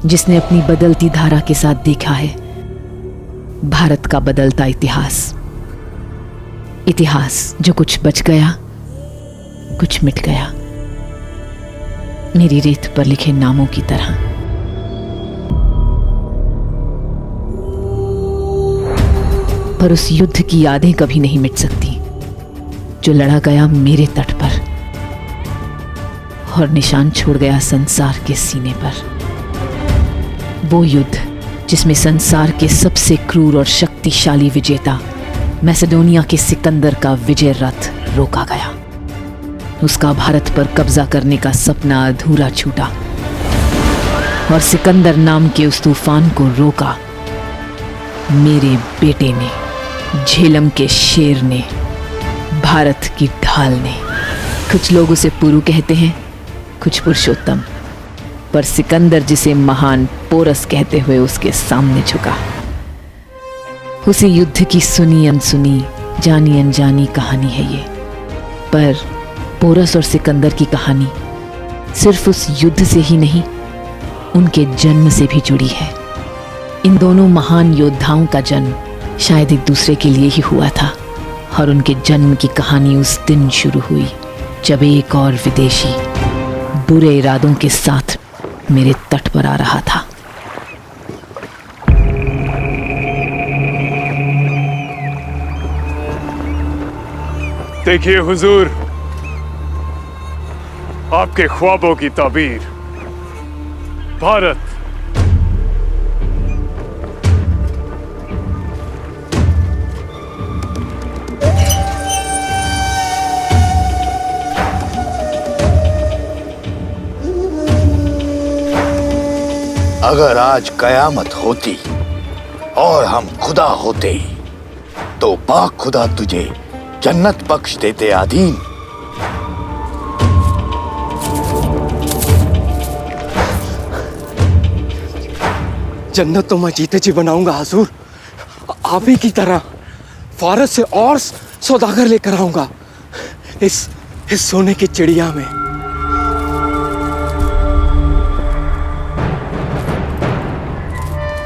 जिसने अपनी बदलती धारा के साथ देखा है भारत का बदलता इतिहास। इतिहास जो कुछ बच गया, कुछ मिट गया, मेरी रेत पर लिखे नामों की तरह। पर उस युद्ध की यादें कभी नहीं मिट सकती जो लड़ा गया मेरे तट पर और निशान छोड़ गया संसार के सीने पर। वो युद्ध जिसमें संसार के सबसे क्रूर और शक्तिशाली विजेता मैसेडोनिया के सिकंदर का विजय रथ रोका गया। उसका भारत पर कब्जा करने का सपना अधूरा छूटा और सिकंदर नाम के उस तूफान को रोका मेरे बेटे ने, झेलम के शेर ने, भारत की ढाल ने। कुछ लोग उसे पुरु कहते हैं, कुछ पुरुषोत्तम, पर सिकंदर जिसे महान पोरस कहते हुए उसके सामने झुका। उसी युद्ध की सुनी अनसुनी, जानी अनजानी कहानी है ये। पर पोरस और सिकंदर की कहानी सिर्फ उस युद्ध से ही नहीं, उनके जन्म से भी जुड़ी है। इन दोनों महान योद्धाओं का जन्म शायद एक दूसरे के लिए ही हुआ था और उनके जन्म की कहानी उस दिन शुरू हुई जब एक और विदेशी बुरे इरादों के साथ मेरे तट पर आ रहा था। देखिए हुजूर, आपके ख्वाबों की ताबीर। भारत अगर आज कयामत होती और हम खुदा होते तो पाक खुदा तुझे जन्नत बख्श देते आदीन। जन्नत तो मैं जीते जी बनाऊंगा हुजूर। आप ही की तरह फारस से और सौदागर लेकर आऊंगा इस सोने की चिड़िया में।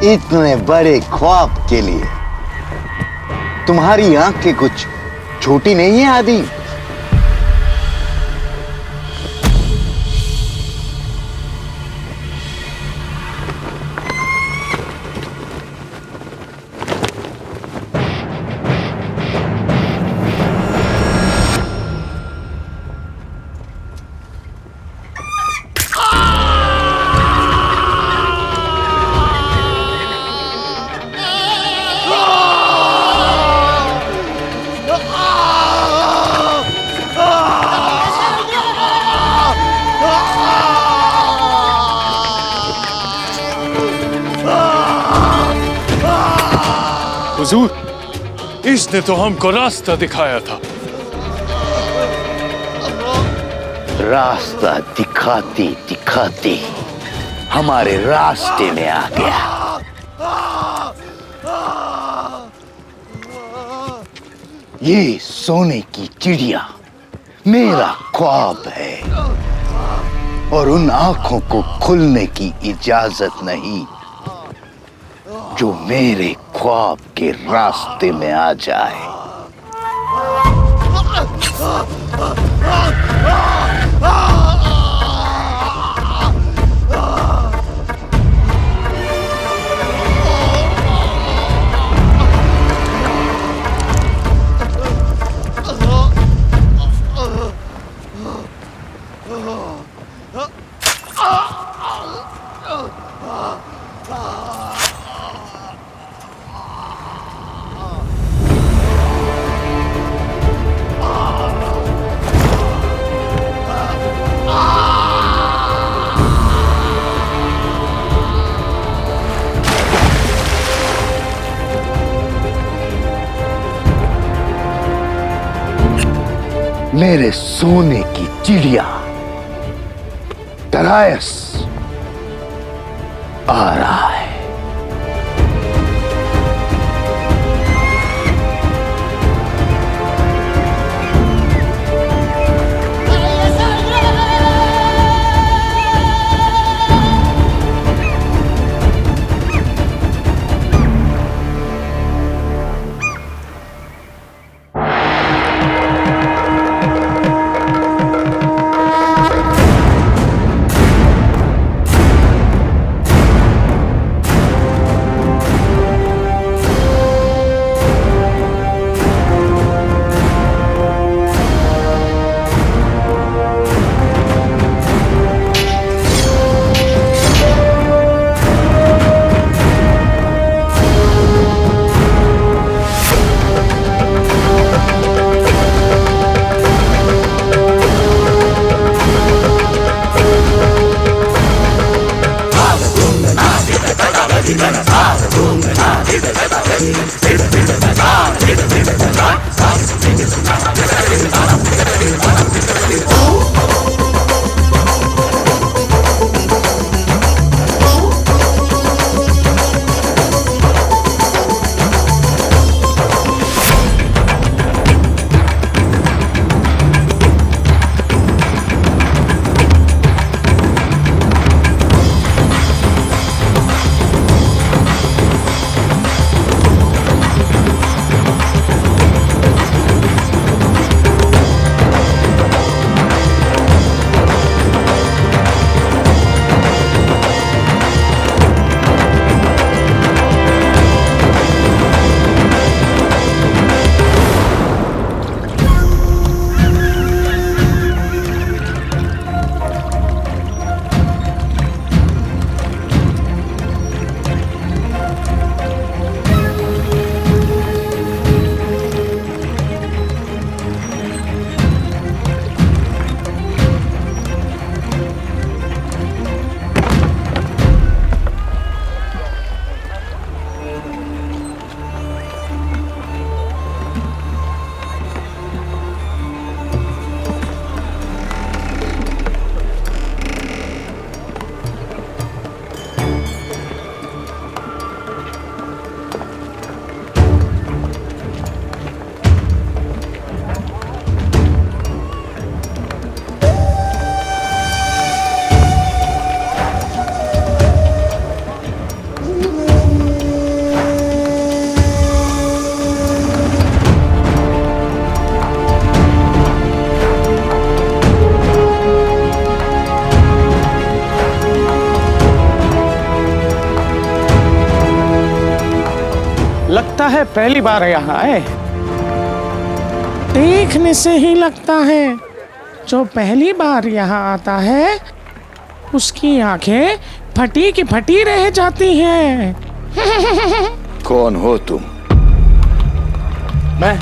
इतने बड़े ख्वाब के लिए तुम्हारी आंखें कुछ छोटी नहीं है आदि। हुजूर, इसने तो हमको रास्ता दिखाया था। रास्ता दिखाती दिखाती हमारे रास्ते में आ गया। ये सोने की चिड़िया मेरा ख्वाब है और उन आंखों को खुलने की इजाजत नहीं जो मेरे ख्वाब के रास्ते में आ जाए। मेरे सोने की चिड़िया दरायस आ रहा है। लगता है पहली बार यहाँ आए। देखने से ही लगता है जो पहली बार यहाँ आता है उसकी आंखें फटी की फटी रह जाती हैं। कौन हो तुम? मैं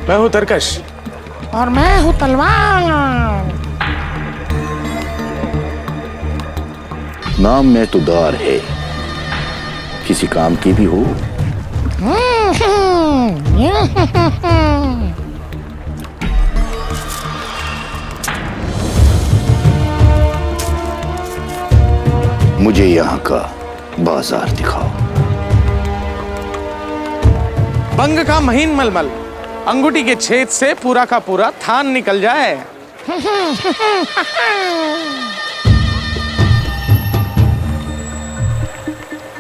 हूँ तरकश। और मैं हूँ तलवार। नाम में तो दार है, किसी काम की भी हो? मुझे यहाँ का बाजार दिखाओ। बंग का महीन मलमल, अंगूठी के छेद से पूरा का पूरा थान निकल जाए।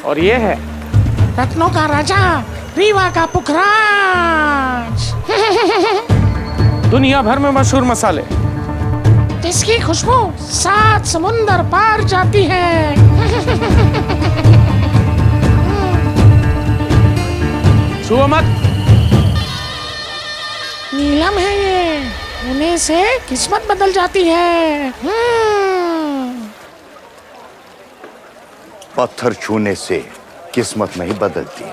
और ये है रत्नों का राजा, रीवा का पुखराज। दुनिया भर में मशहूर मसाले, जिसकी खुशबू 7 समुंदर पार जाती है। छुओ मत, नीलम है ये, उन्हें से किस्मत बदल जाती है। पत्थर छूने से किस्मत नहीं बदलती,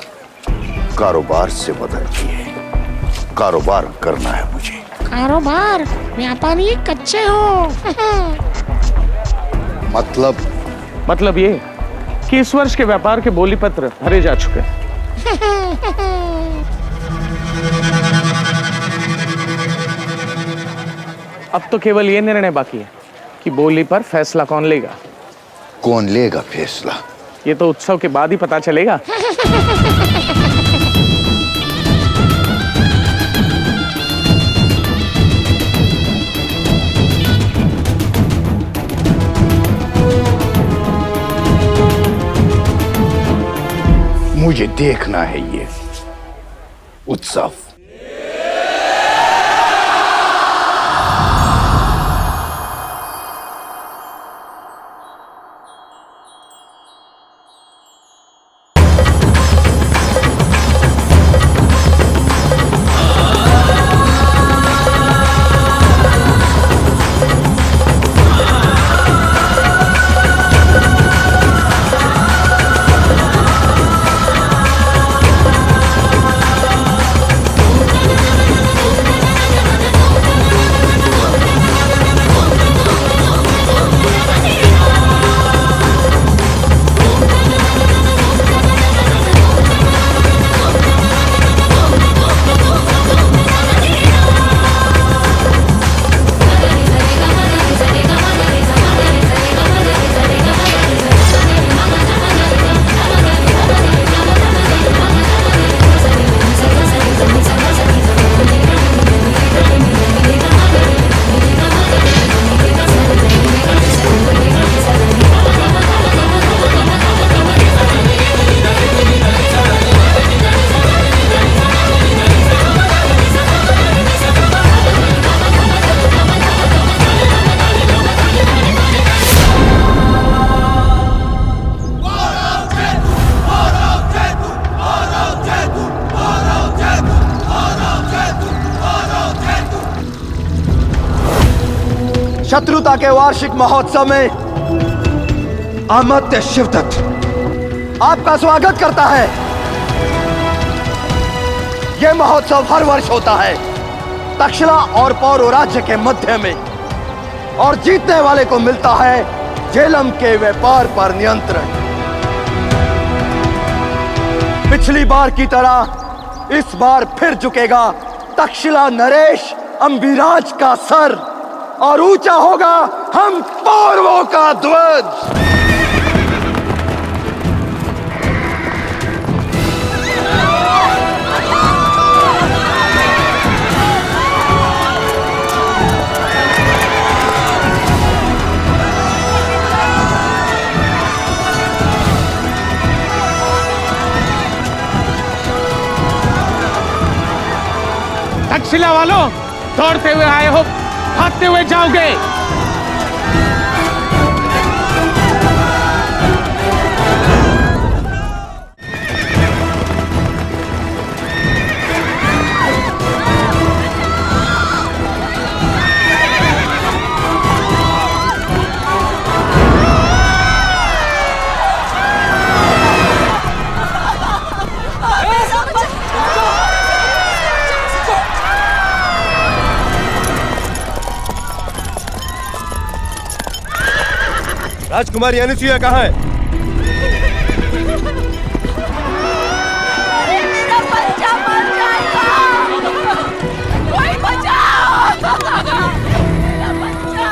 कारोबार से बदलती है। कारोबार करना है मुझे। कारोबार? व्यापारी कच्चे हो। मतलब ये कि इस वर्ष के व्यापार के बोली पत्र भरे जा चुके हैं। अब तो केवल ये निर्णय बाकी है कि बोली पर फैसला कौन लेगा। कौन लेगा फैसला? ये तो उत्सव के बाद ही पता चलेगा। मुझे देखना है ये उत्सव। शत्रुता के वार्षिक महोत्सव में अमर्त्य शिवदत्त आपका स्वागत करता है। यह महोत्सव हर वर्ष होता है तक्षशिला और पौरव राज्य के मध्य में, और जीतने वाले को मिलता है झेलम के व्यापार पर नियंत्रण। पिछली बार की तरह इस बार फिर झुकेगा तक्षशिला नरेश अंबिराज का सर, और ऊंचा होगा हम पौरवों का ध्वज। तक्षशिला वालों, दौड़ते हुए आए हो, भागते हुए जाओगे। राजकुमारी अनुसुईया कहाँ है? मेरा बच्चा मर जाएगा। कोई बचाओ। मेरा बच्चा।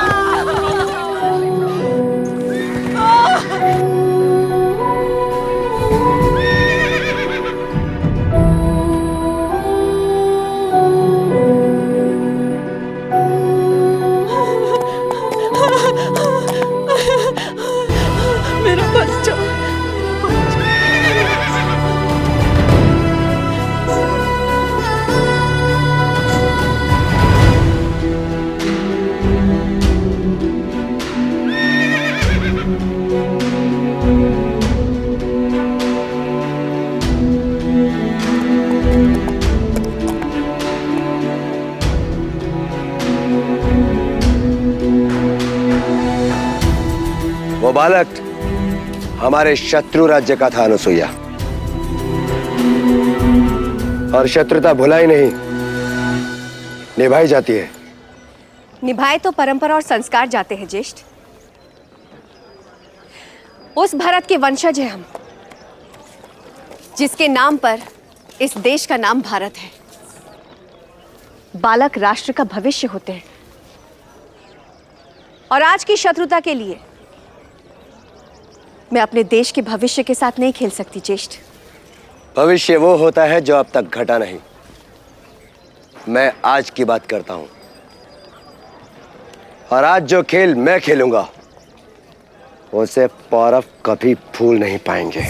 मेरा बच्चा। वो बालक हमारे शत्रु राज्य का था अनुसुईया, और शत्रुता भुलाई नहीं, निभाई जाती है। निभाए तो परंपरा और संस्कार जाते हैं ज्येष्ठ। उस भारत के वंशज हैं हम, जिसके नाम पर इस देश का नाम भारत है। बालक राष्ट्र का भविष्य होते हैं, और आज की शत्रुता के लिए मैं अपने देश के भविष्य के साथ नहीं खेल सकती ज्येष्ठ। भविष्य वो होता है जो अब तक घटा नहीं। मैं आज की बात करता हूं, और आज जो खेल मैं खेलूंगा उसे पौरव कभी भूल नहीं पाएंगे।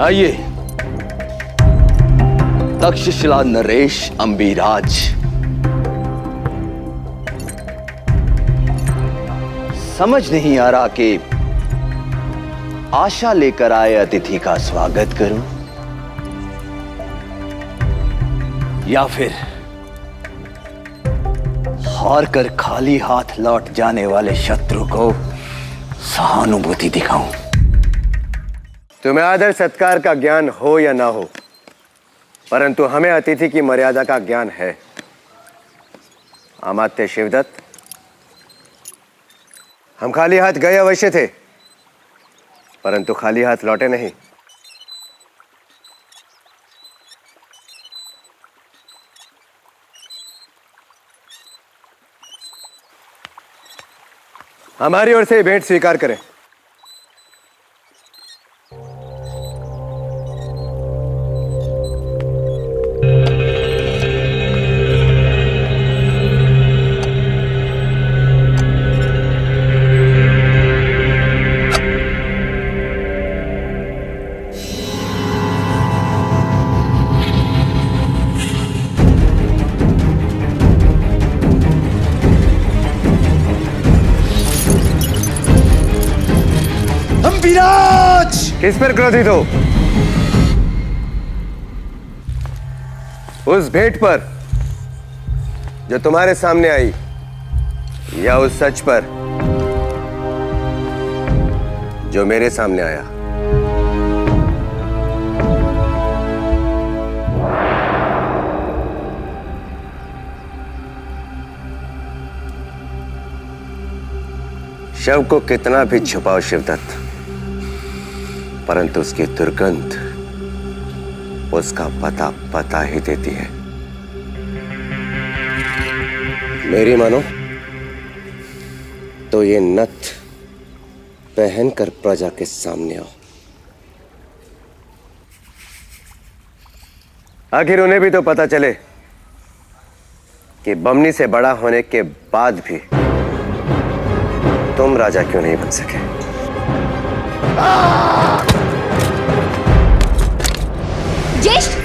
आइए, तक्षशिला नरेश अंबिराज। समझ नहीं आ रहा कि आशा लेकर आए अतिथि का स्वागत करूं या फिर हार कर खाली हाथ लौट जाने वाले शत्रु को सहानुभूति दिखाऊं। तुम्हें आदर सत्कार का ज्ञान हो या ना हो, परंतु हमें अतिथि की मर्यादा का ज्ञान है। अमात्य शिवदत्त, हम खाली हाथ गए अवश्य थे, परंतु खाली हाथ लौटे नहीं। हमारी ओर से भेंट स्वीकार करें। किस पर क्रोधित हो? उस भेंट पर जो तुम्हारे सामने आई, या उस सच पर जो मेरे सामने आया? शव को कितना भी छुपाओ शिवदत्त, परंतु उसकी दुर्गंध उसका पता पता ही देती है। मेरी मानो तो ये नथ पहनकर प्रजा के सामने आओ। आखिर उन्हें भी तो पता चले कि बमनी से बड़ा होने के बाद भी तुम राजा क्यों नहीं बन सके। ज्येष्ठ,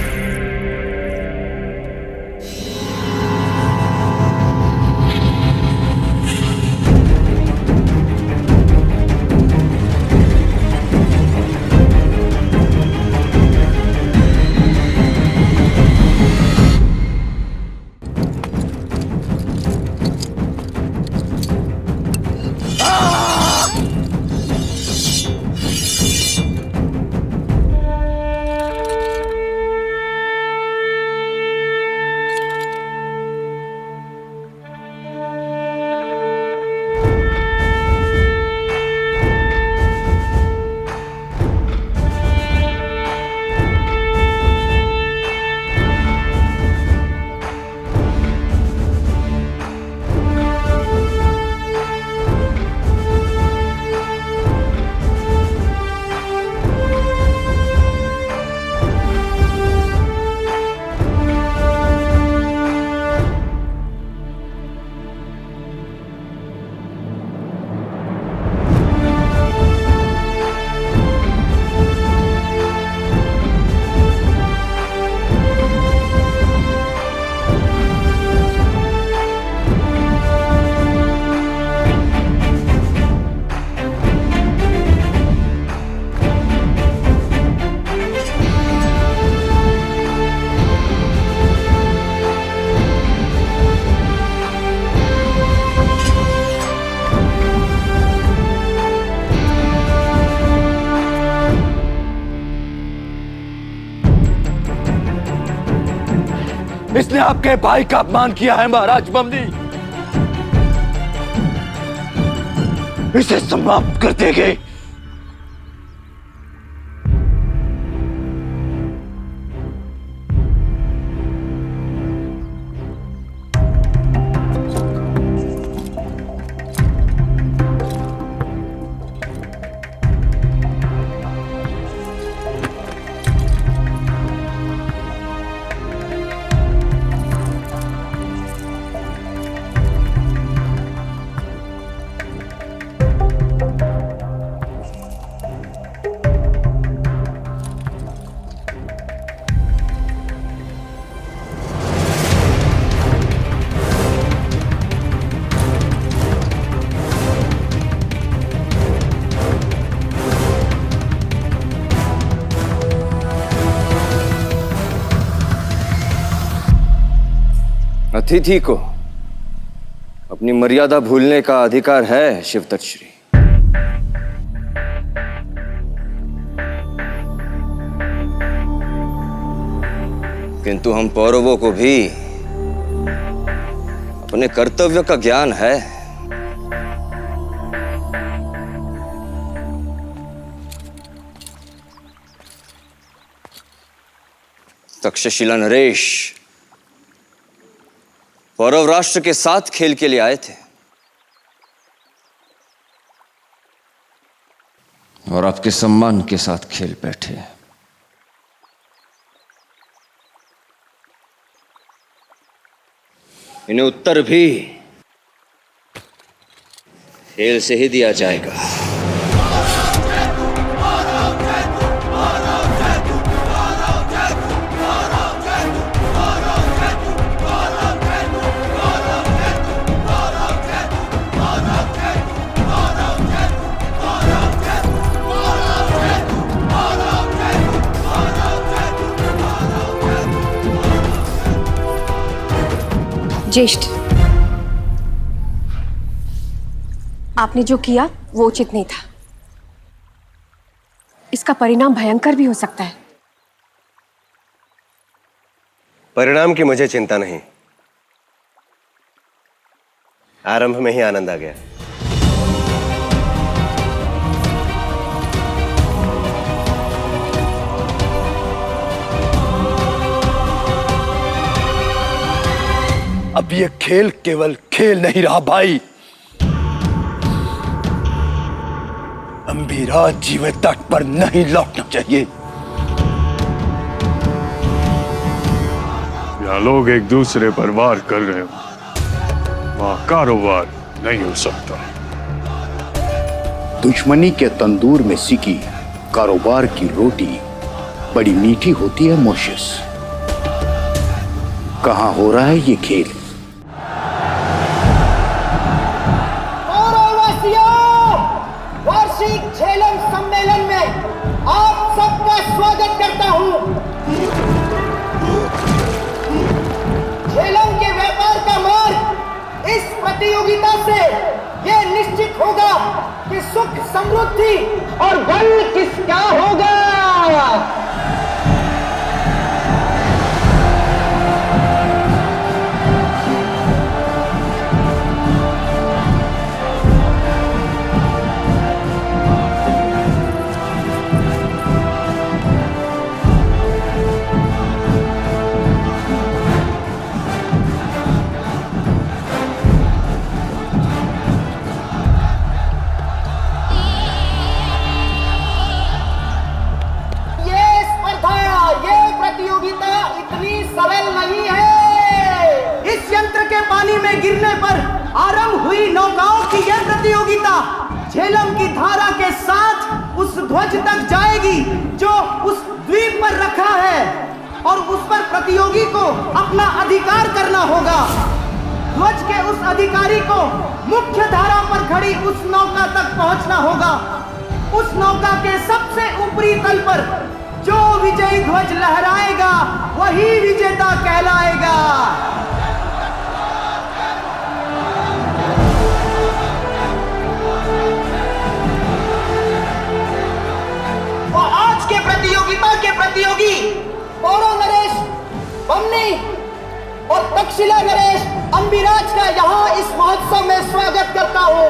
इसने आपके भाई का अपमान किया है महाराज बमनी। इसे समाप्त कर देंगे। अतिथि को अपनी मर्यादा भूलने का अधिकार है शिवदत्त श्री। किंतु हम पौरवों को भी अपने कर्तव्य का ज्ञान है। तक्षशिला नरेश पौरव राष्ट्र के साथ खेल के लिए आए थे और आपके सम्मान के साथ खेल बैठे। इन्हें उत्तर भी खेल से ही दिया जाएगा। ज्येष्ठ, आपने जो किया वो उचित नहीं था। इसका परिणाम भयंकर भी हो सकता है। परिणाम की मुझे चिंता नहीं, आरंभ में ही आनंद आ गया। अब ये खेल केवल खेल नहीं रहा भाई। अम्बिराज जीवित तट पर नहीं लौटना चाहिए। यहाँ लोग एक दूसरे पर वार कर रहे हो, वहां कारोबार नहीं हो सकता। दुश्मनी के तंदूर में सिकी कारोबार की रोटी बड़ी मीठी होती है मोशिस। कहां हो रहा है ये खेल? वार्षिक झेलम सम्मेलन में आप सबका स्वागत करता हूं। झेलम के व्यापार का मार्ग इस प्रतियोगिता से यह निश्चित होगा कि सुख समृद्धि और बल किसका होगा। गिरने पर आरंभ हुई नौकाओं की यह प्रतियोगिता झेलम की धारा के साथ उस ध्वज तक जाएगी जो उस द्वीप पर रखा है, और उस पर प्रतियोगी को अपना अधिकार करना होगा। ध्वज के उस अधिकारी को मुख्य धारा पर खड़ी उस नौका तक पहुंचना होगा। उस नौका के सबसे ऊपरी तल पर जो विजयी ध्वज लहराएगा वही विजेता कहलाएगा। प्रतियोगिता के प्रतियोगी पौरव नरेश बमनी और तक्षशिला नरेश अम्बिराज का यहां इस महोत्सव में स्वागत करता हूं।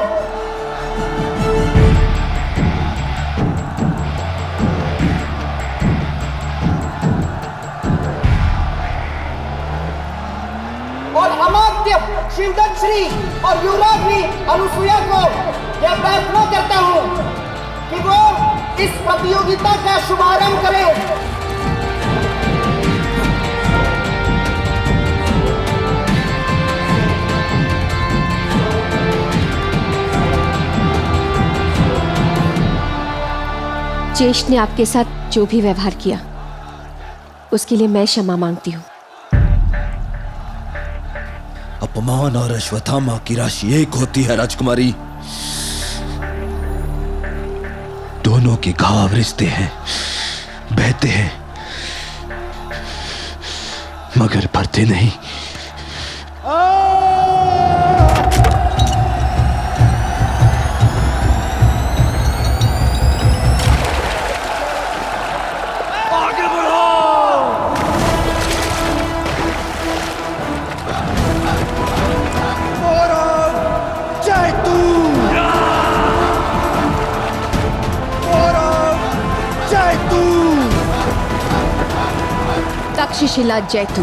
और अमात्य शिवदत्त श्री और युवराजनी अनुसुईया को यह प्रार्थना करता हूं कि वो इस प्रतियोगिता का शुभारंभ करें। ज्येष्ठ ने आपके साथ जो भी व्यवहार किया उसके लिए मैं क्षमा मांगती हूँ। अपमान और अश्वत्थामा की राशि एक होती है राजकुमारी। दोनों के घाव रिश्ते हैं, बहते हैं मगर भरते नहीं। आगे बढ़ो। तक्षशिला जैतु।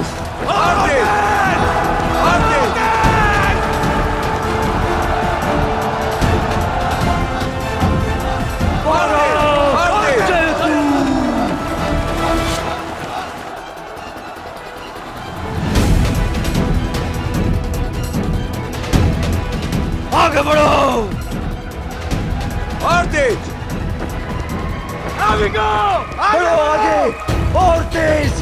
आगे बढ़ो और तेज। बढ़ो आगे और तेज।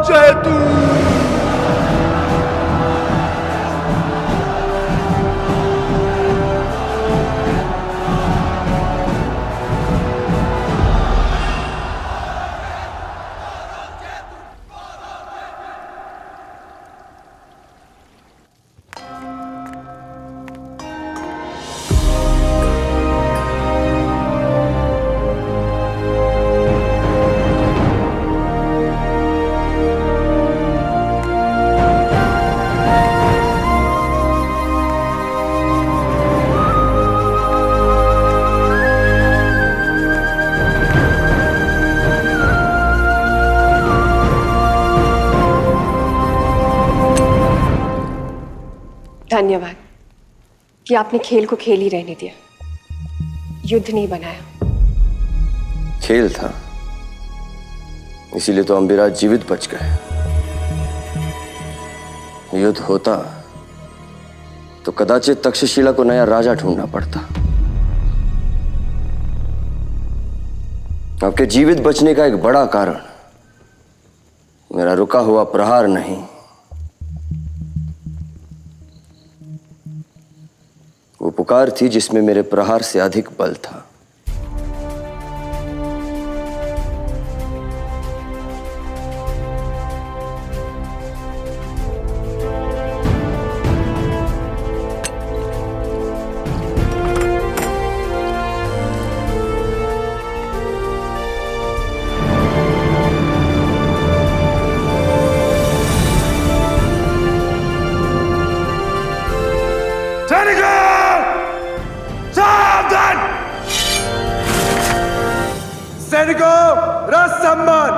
जयतु। धन्यवाद कि आपने खेल को खेल ही रहने दिया, युद्ध नहीं बनाया। खेल था, इसीलिए तो अम्बिराज जीवित बच गए। युद्ध होता तो कदाचित तक्षशिला को नया राजा ढूंढना पड़ता। आपके जीवित बचने का एक बड़ा कारण मेरा रुका हुआ प्रहार नहीं, वो पुकार थी जिसमें मेरे प्रहार से अधिक बल था। सैनिकों, रस सम्मान।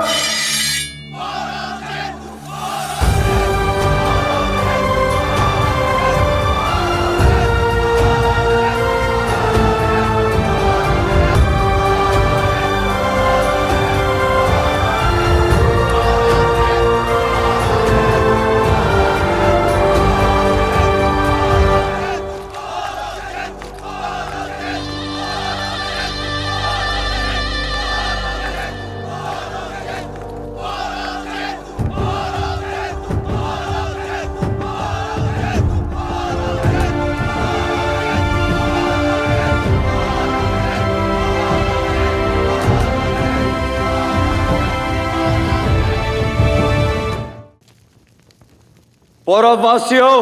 पौरववासियों,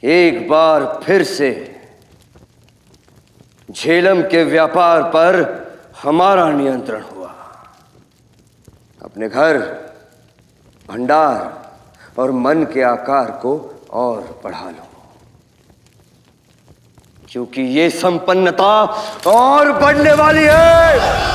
एक बार फिर से झेलम के व्यापार पर हमारा नियंत्रण हुआ। अपने घर, भंडार और मन के आकार को और बढ़ा लो, क्योंकि ये संपन्नता और बढ़ने वाली है।